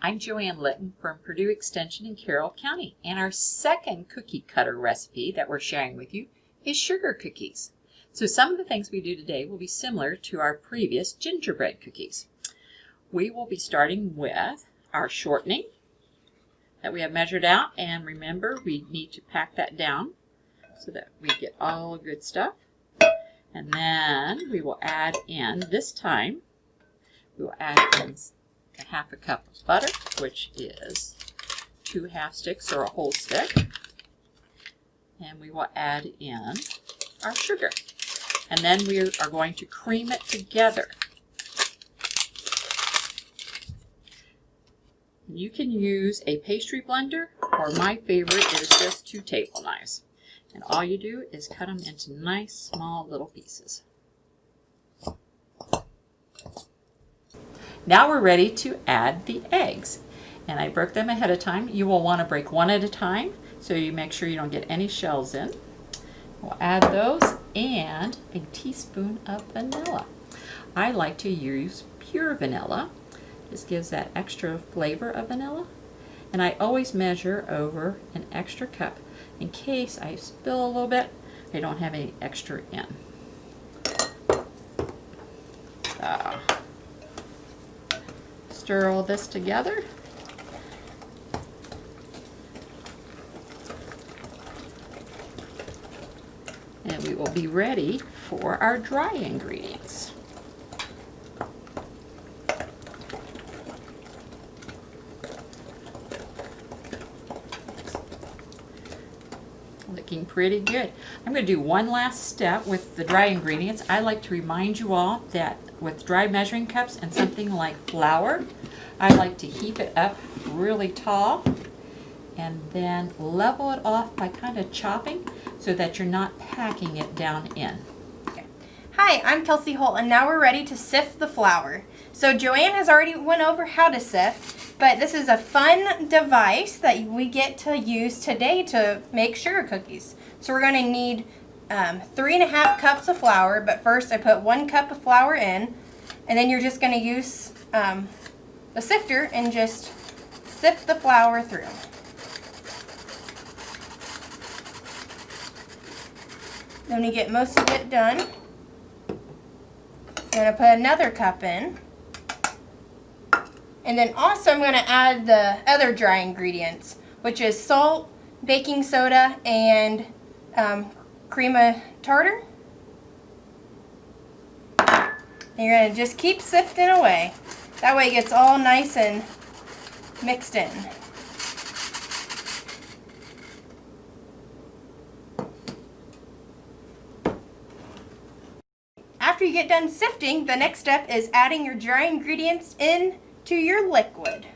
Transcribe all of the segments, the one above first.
I'm Joanne Litton from Purdue Extension in Carroll County, and our second cookie cutter recipe that we're sharing with you is sugar cookies. So some of the things we do today will be similar to our previous gingerbread cookies. We will be starting with our shortening that we have measured out, and remember we need to pack that down so that we get all the good stuff. And then we will add in, this time, we will add in a half a cup of butter, which is 2 half sticks or a whole stick. And we will add in our sugar. And then we are going to cream it together. You can use a pastry blender, or my favorite is just 2 table knives. And all you do is cut them into nice small little pieces. Now we're ready to add the eggs. And I broke them ahead of time. You will want to break one at a time so you make sure you don't get any shells in. We'll add those and a teaspoon of vanilla. I like to use pure vanilla. This gives that extra flavor of vanilla. And I always measure over an extra cup in case I spill a little bit. I don't have any extra in. Stir all this together. And we will be ready for our dry ingredients. Looking pretty good. I'm going to do one last step with the dry ingredients. I like to remind you all that with dry measuring cups and something like flour, I like to heap it up really tall and then level it off by kind of chopping so that you're not packing it down in. Hi, I'm Kelsey Holt, and now we're ready to sift the flour. So Joanne has already went over how to sift, but this is a fun device that we get to use today to make sugar cookies. So we're going to need 3.5 cups of flour, but first I put 1 cup of flour in, and then you're just going to use the sifter and just sift the flour through. Then when you get most of it done, I'm going to put another cup in. And then also I'm going to add the other dry ingredients, which is salt, baking soda, and cream of tartar. And you're going to just keep sifting away. That way it gets all nice and mixed in. After you get done sifting, the next step is adding your dry ingredients into your liquid.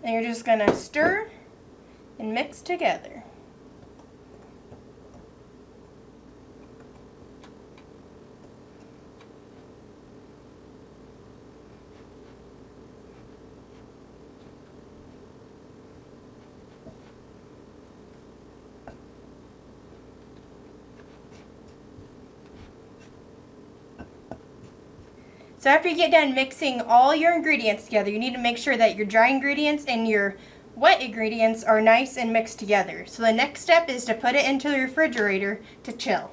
And you're just going to stir and mix together. So after you get done mixing all your ingredients together, you need to make sure that your dry ingredients and your wet ingredients are nice and mixed together. So the next step is to put it into the refrigerator to chill.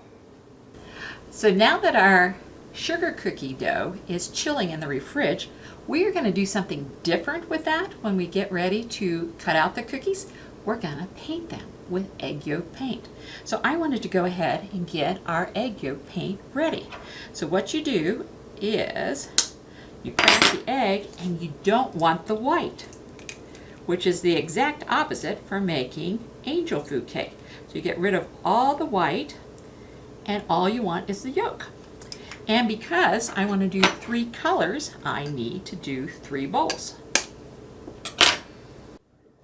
So now that our sugar cookie dough is chilling in the fridge, we are going to do something different with that when we get ready to cut out the cookies. We're going to paint them with egg yolk paint. So I wanted to go ahead and get our egg yolk paint ready. So what you do is you crack the egg, and you don't want the white, which is the exact opposite for making angel food cake. So you get rid of all the white, and all you want is the yolk. And because I want to do 3 colors, I need to do 3 bowls.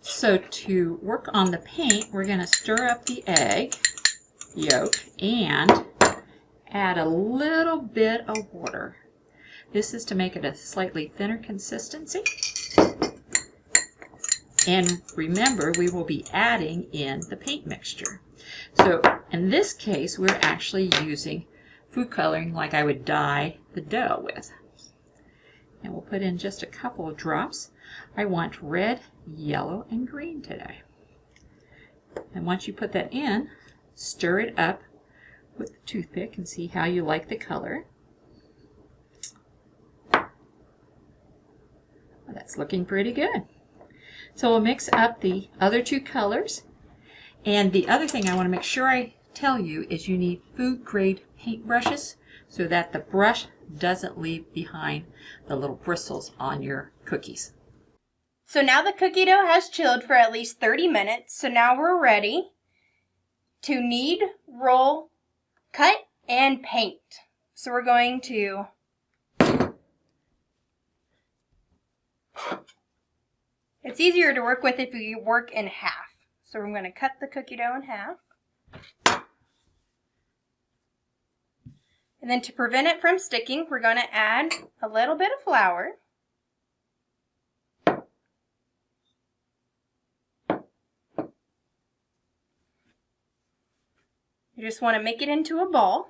So to work on the paint, we're going to stir up the egg yolk and add a little bit of water. This is to make it a slightly thinner consistency. And remember, we will be adding in the paint mixture. So in this case, we're actually using food coloring like I would dye the dough with. And we'll put in just a couple of drops. I want red, yellow, and green today. And once you put that in, stir it up with the toothpick and see how you like the color. Well, that's looking pretty good. So we'll mix up the other two colors. And the other thing I want to make sure I tell you is you need food grade paint brushes so that the brush doesn't leave behind the little bristles on your cookies. So now the cookie dough has chilled for at least 30 minutes. So now we're ready to knead, roll, cut, and paint. So we're going to it's easier to work with if you work in half. So we're going to cut the cookie dough in half. And then to prevent it from sticking, we're going to add a little bit of flour. You just want to make it into a ball.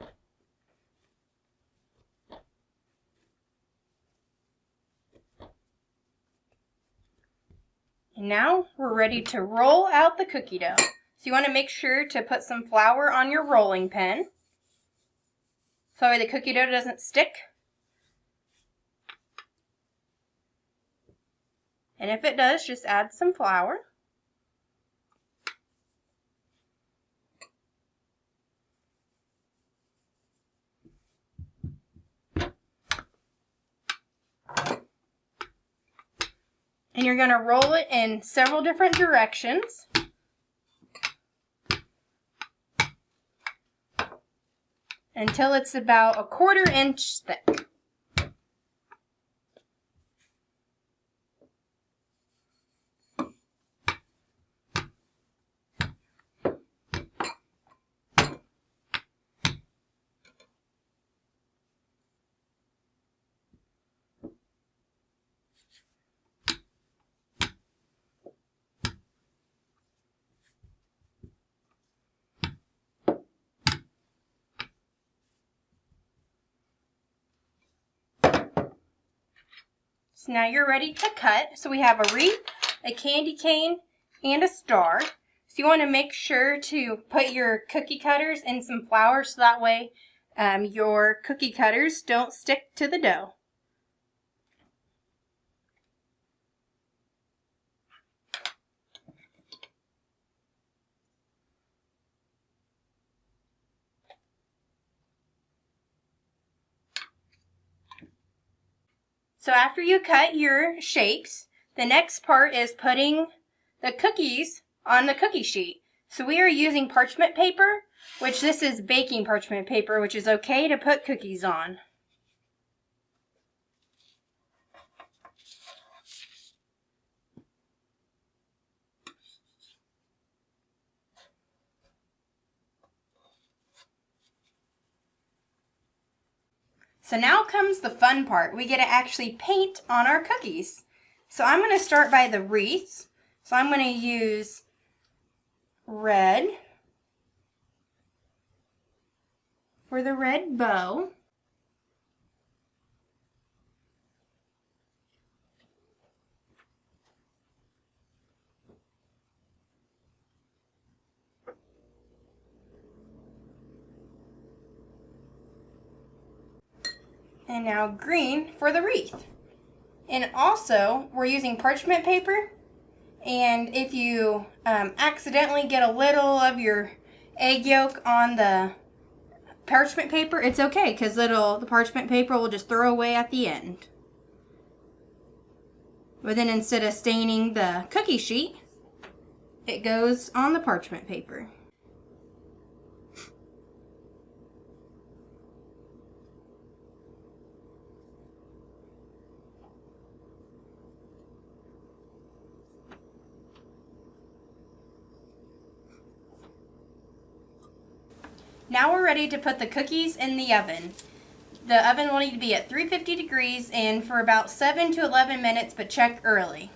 And now we're ready to roll out the cookie dough. So you want to make sure to put some flour on your rolling pin so that way the cookie dough doesn't stick. And if it does, just add some flour. And you're going to roll it in several different directions. Until it's about a 1/4 inch thick. So now you're ready to cut. So we have a wreath, a candy cane, and a star. So you want to make sure to put your cookie cutters in some flour so that way your cookie cutters don't stick to the dough. So after you cut your shapes, the next part is putting the cookies on the cookie sheet. So we are using parchment paper, which this is baking parchment paper, which is okay to put cookies on. So now comes the fun part. We get to actually paint on our cookies. So I'm going to start by the wreaths. So I'm going to use red for the red bow. And now green for the wreath. And also, we're using parchment paper. And if you accidentally get a little of your egg yolk on the parchment paper, it's okay because the parchment paper will just throw away at the end. But then instead of staining the cookie sheet, it goes on the parchment paper. Now we're ready to put the cookies in the oven. The oven will need to be at 350 degrees and for about 7 to 11 minutes, but check early.